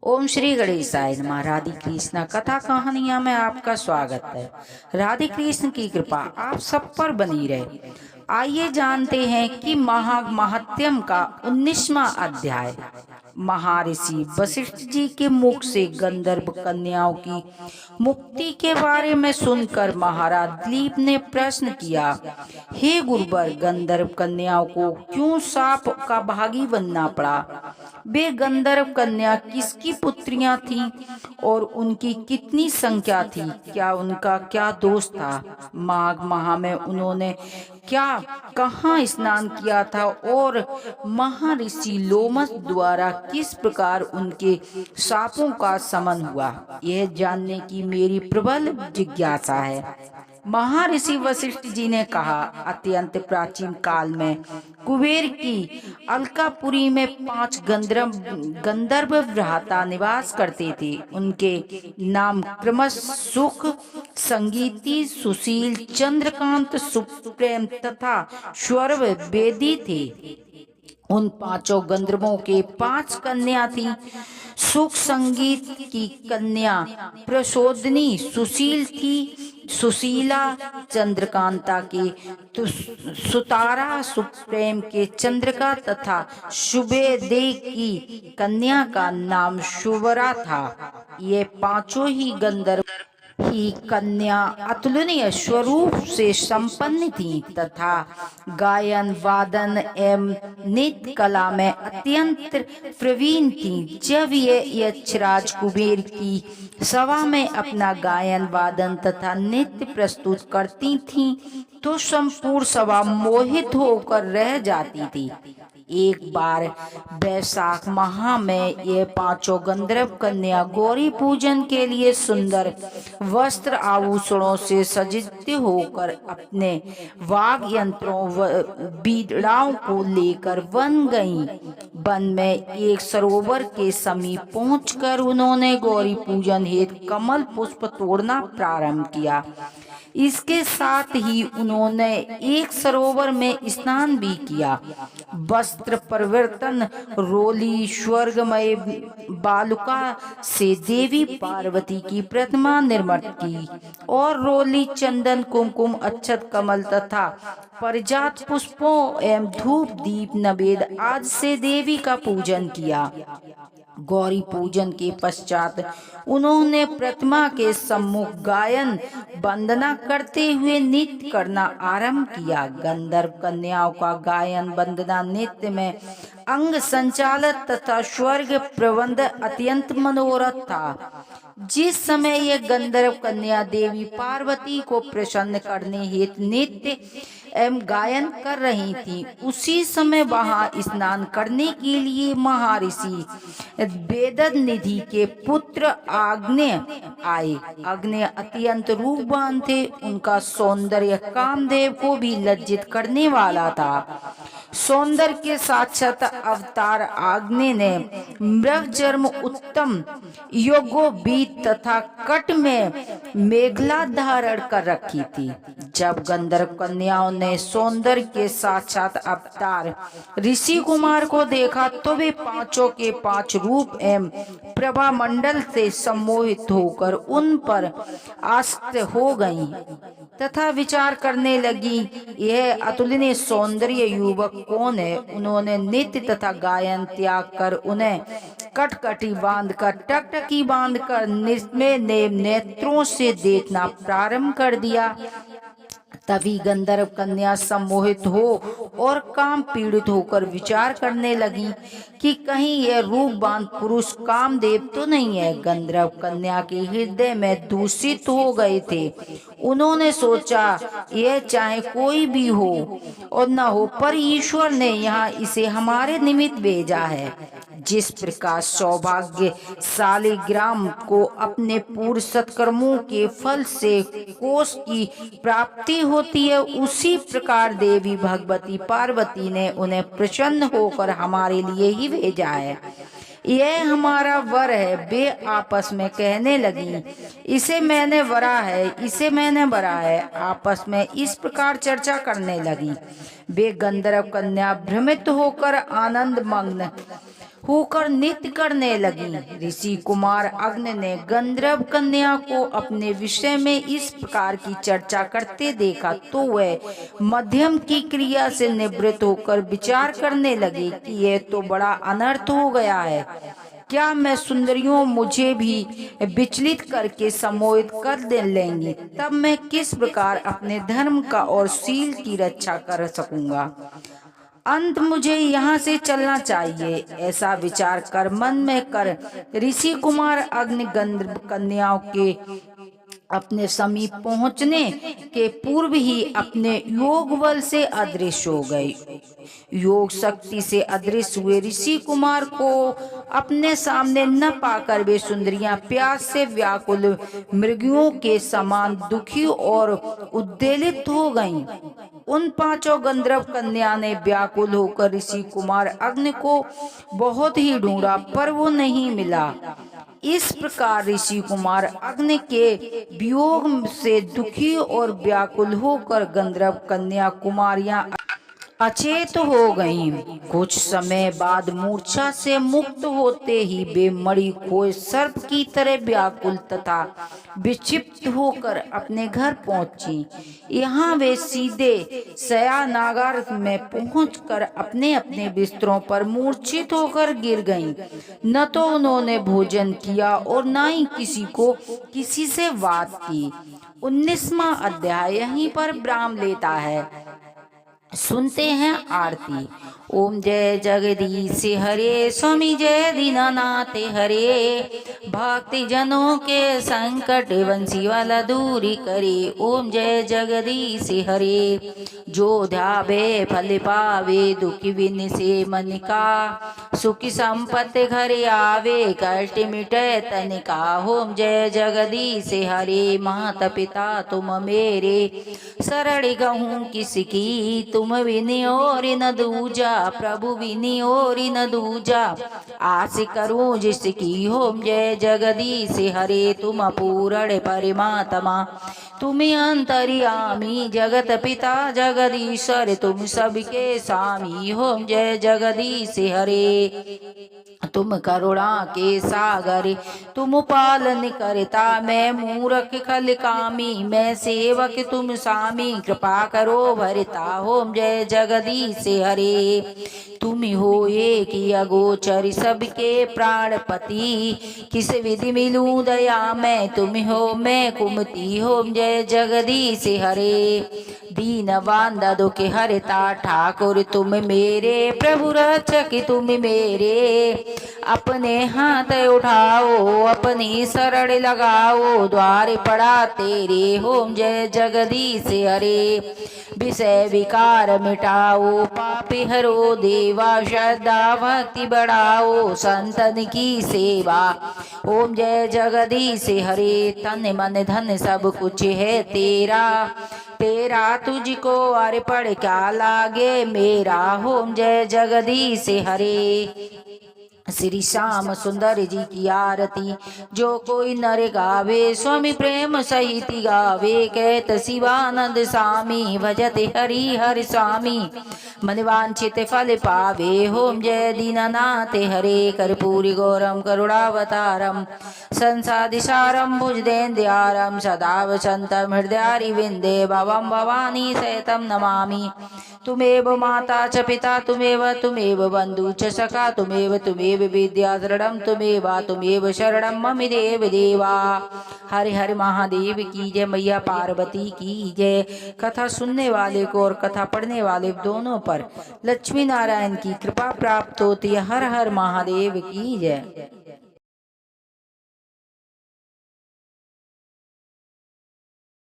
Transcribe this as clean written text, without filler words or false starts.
ओम श्री गणेशाय नमः। राधे कृष्ण कथा कहानियां में आपका स्वागत है। राधे कृष्ण की कृपा आप सब पर बनी रहे। आइए जानते हैं कि महात्म्यम का 19वां अध्याय। महर्षि वशिष्ठ जी के मुख से गंधर्व कन्याओं की मुक्ति के बारे में सुनकर महाराज दिलीप ने प्रश्न किया, हे गुरुवर, गंधर्व कन्याओं को क्यों शाप का भागी बनना पड़ा? वे गंधर्व कन्या किसकी पुत्रियां थीं और उनकी कितनी संख्या थी? क्या उनका क्या दोष था? माघ माह में उन्होंने क्या कहाँ स्नान किया था और महर्षि लोमस द्वारा किस प्रकार उनके शापों का शमन हुआ? यह जानने की मेरी प्रबल जिज्ञासा है। महर्षि वशिष्ठ जी ने कहा, अत्यंत प्राचीन काल में कुबेर की अलकापुरी में 5 गंधर्व भ्राता निवास करते थे। उनके नाम क्रमश सुख, संगीति, सुशील, चंद्रकांत, सुप्रेम तथा स्वर्व वेदी थे। उन 5 गंधर्वों के 5 कन्या थी। सुख संगीत की कन्या प्रसोदनी सुशील थी, सुशीला चंद्रकांता के सुतारा, सुप्रेम के चंद्रिका तथा शुभेदे की कन्या का नाम शुभरा था। ये 5 ही गंधर्व ही कन्या अतुलनीय स्वरूप से संपन्न थी तथा गायन, वादन एवं नृत्य कला में अत्यंत प्रवीण थी। जब ये यक्षराज कुबेर की सभा में अपना गायन, वादन तथा नृत्य प्रस्तुत करती थीं, तो संपूर्ण सभा मोहित होकर रह जाती थी। एक बार बैसाख माह में ये 5 गंधर्व कन्या गौरी पूजन के लिए सुंदर वस्त्र आभूषणों से सज्जित होकर अपने वाद्य यंत्रों व बीड़ाओं को लेकर वन गईं। वन में एक सरोवर के समीप पहुंचकर उन्होंने गौरी पूजन हेतु कमल पुष्प तोड़ना प्रारंभ किया। इसके साथ ही उन्होंने एक सरोवर में स्नान भी किया। वस्त्र परिवर्तन, रोली स्वर्गमय बालुका से देवी पार्वती की प्रतिमा निर्मित की और रोली चंदन, कुमकुम, अक्षत, कमल तथा परिजात पुष्पों एवं धूप, दीप, नवेद आदि से देवी का पूजन किया। गौरी पूजन के पश्चात उन्होंने प्रतिमा के सम्मुख गायन वंदना करते हुए नृत्य करना आरंभ किया। गंधर्व कन्याओं का गायन, वंदना, नृत्य में अंग संचालित तथा स्वर्ग प्रबंध अत्यंत मनोरथ था। जिस समय यह गंधर्व कन्या देवी पार्वती को प्रसन्न करने हेतु नृत्य एवं गायन कर रही थी, उसी समय वहां स्नान करने के लिए महर्षि वेदनिधि के पुत्र अग्न्य आए। अग्न्य अत्यंत रूपवान थे। उनका सौंदर्य कामदेव को भी लज्जित करने वाला था। सौंदर्य के साक्षात अवतार अग्नि ने मृगचर्म, उत्तम योगोबीत तथा कट में मेखला धारण कर रखी थी। जब गंधर्व कन्याओं ने सौंदर्य के साक्षात अवतार ऋषि कुमार को देखा तो वे 5 के 5 रूप एवं प्रभा मंडल से सम्मोहित होकर उन पर आसक्त हो गईं तथा विचार करने लगी, यह अतुलनीय सौंदर्य युवक कौन है? उन्होंने नृत्य तथा गायन त्याग कर उन्हें कटकटी बांधकर, टकटकी बांधकर निस्मेह नेत्रों से देखना प्रारंभ कर दिया। तभी गंधर्व कन्या सम्मोहित हो और काम पीड़ित होकर विचार करने लगी कि कहीं यह रूपवान पुरुष कामदेव तो नहीं है। गंधर्व कन्या के हृदय में दूषित हो गए थे। उन्होंने सोचा, यह चाहे कोई भी हो और न हो, पर ईश्वर ने यहाँ इसे हमारे निमित्त भेजा है। जिस प्रकार सौभाग्यशाली ग्राम को अपने पूर्व सत्कर्मों के फल से कोष की प्राप्ति होती है, उसी प्रकार देवी भगवती पार्वती ने उन्हें प्रसन्न होकर हमारे लिए ही भेजा है। यह हमारा वर है। वे आपस में कहने लगी, इसे मैंने वरा है, इसे मैंने वरा है। आपस में इस प्रकार चर्चा करने लगी। वे गंधर्व कन्या भ्रमित होकर आनंद मग्न होकर नृत्य करने लगी। ऋषि कुमार अग्नि ने गंधर्व कन्या को अपने विषय में इस प्रकार की चर्चा करते देखा तो वह मध्यम की क्रिया से निवृत्त होकर विचार करने लगे कि यह तो बड़ा अनर्थ हो गया है। क्या मैं सुंदरियों मुझे भी विचलित करके सम्मोहित कर दे लेंगी, तब मैं किस प्रकार अपने धर्म का और शील की रक्षा कर सकूंगा। अंत मुझे यहाँ से चलना चाहिए। ऐसा विचार कर मन में कर ऋषि कुमार अग्नि गंधर्व कन्याओं के अपने समीप पहुंचने के पूर्व ही अपने योग बल से अदृश्य हो गए। योग शक्ति से अदृश्य हुए ऋषि कुमार को अपने सामने न पाकर वे सुंदरियां प्यास से व्याकुल मृगियों के समान दुखी और उद्वेलित हो गईं। उन पांचों गंधर्व कन्या ने व्याकुल होकर ऋषि कुमार अग्नि को बहुत ही ढूंढा, पर वो नहीं मिला। इस प्रकार ऋषि कुमार अग्नि के वियोग से दुखी और व्याकुल होकर गंधर्व कन्या कुमारियां अचेत हो गईं। कुछ समय बाद मूर्छा से मुक्त होते ही वे मणि खोए सर्प की तरह व्याकुल तथा विक्षिप्त होकर अपने घर पहुंची। यहाँ वे सीधे शयनागार में पहुंचकर अपने अपने बिस्तरों पर मूर्छित होकर गिर गईं। न तो उन्होंने भोजन किया और न ही किसी को किसी से बात की। 19वां अध्याय यहीं पर विराम लेता है। सुनते हैं आरती। ओम जय जगदीश हरे, स्वामी जय दीनानाथ हरे, भक्ति जनों के संकट बंसी वाला दूरी करे। ओम जय जगदीश हरे, जो ध्यावे फल पावे, दुखी बिन से मन का, सुखी संपत्ति घर आवे, कष्ट मिटे तन का। ओम जय जगदीश हरे, माता पिता तुम मेरे, शरण गहूँ किसकी, तुम विनी और न दूजा, प्रभु विनी और न दूजा, आस करूं जिसकी। ओम जय जगदीश हरे, तुम पूर्ण परमात्मा, तुम अंतर्यामी, जगत पिता जगदीश्वर, तुम सबके स्वामी। ओम जय जगदीश हरे, तुम करुणा के सागर, तुम पालन करता, मैं मूर्ख खल कामी, मैं सेवक तुम स्वामी, कृपा करो भरता। ओम जय जगदीश हरे, तुम हो एक अगोचर, सबके प्राणपति, किस विधि मिलूं दया मैं, तुम हो मैं कुमति। ओम जय जगदीश हरे, दीन बांधा दुख हरता, ठाकुर तुम मेरे, प्रभु रक्षक तुम मेरे, अपने हाथ उठाओ, अपनी शरण लगाओ, द्वार पड़ा तेरे। ओम जय जगदीश हरे, विषय विकार मिटाओ, पापी हरो देवा, श्रद्धा भक्ति बढ़ाओ, संतन की सेवा। ओम जय जगदीश हरे, तन मन धन सब कुछ है तेरा, तेरा तुझको अर्पण क्या लागे मेरा। ओम जय जगदीश हरे, श्री श्याम सुंदर जी की आरती जो कोई नर गावे, स्वामी प्रेम सहित गावे, कहत शिवानंद स्वामी, भजत हरि हर स्वामी, मन वांछित फल पावे। ओम जय दीनानाथ हरे, कर्पूरी गौरम करुणावतारम, संसादिसारम भुजगेन्द्रहारम, सदा वसंतम हृदयारविंदे, भवम भवानी सहितं नमामि। तुमेव माता च पिता, तुमेव बंधु च सखा, तुमेव विद्या शरणम, तुमेव शरणम मम देव देवा। हरे हरे महादेव की जय, मैया पार्वती की जय। कथा सुनने वाले को और कथा पढ़ने वाले दोनों पर लक्ष्मी नारायण की कृपा प्राप्त होती है। हर हर महादेव की जय।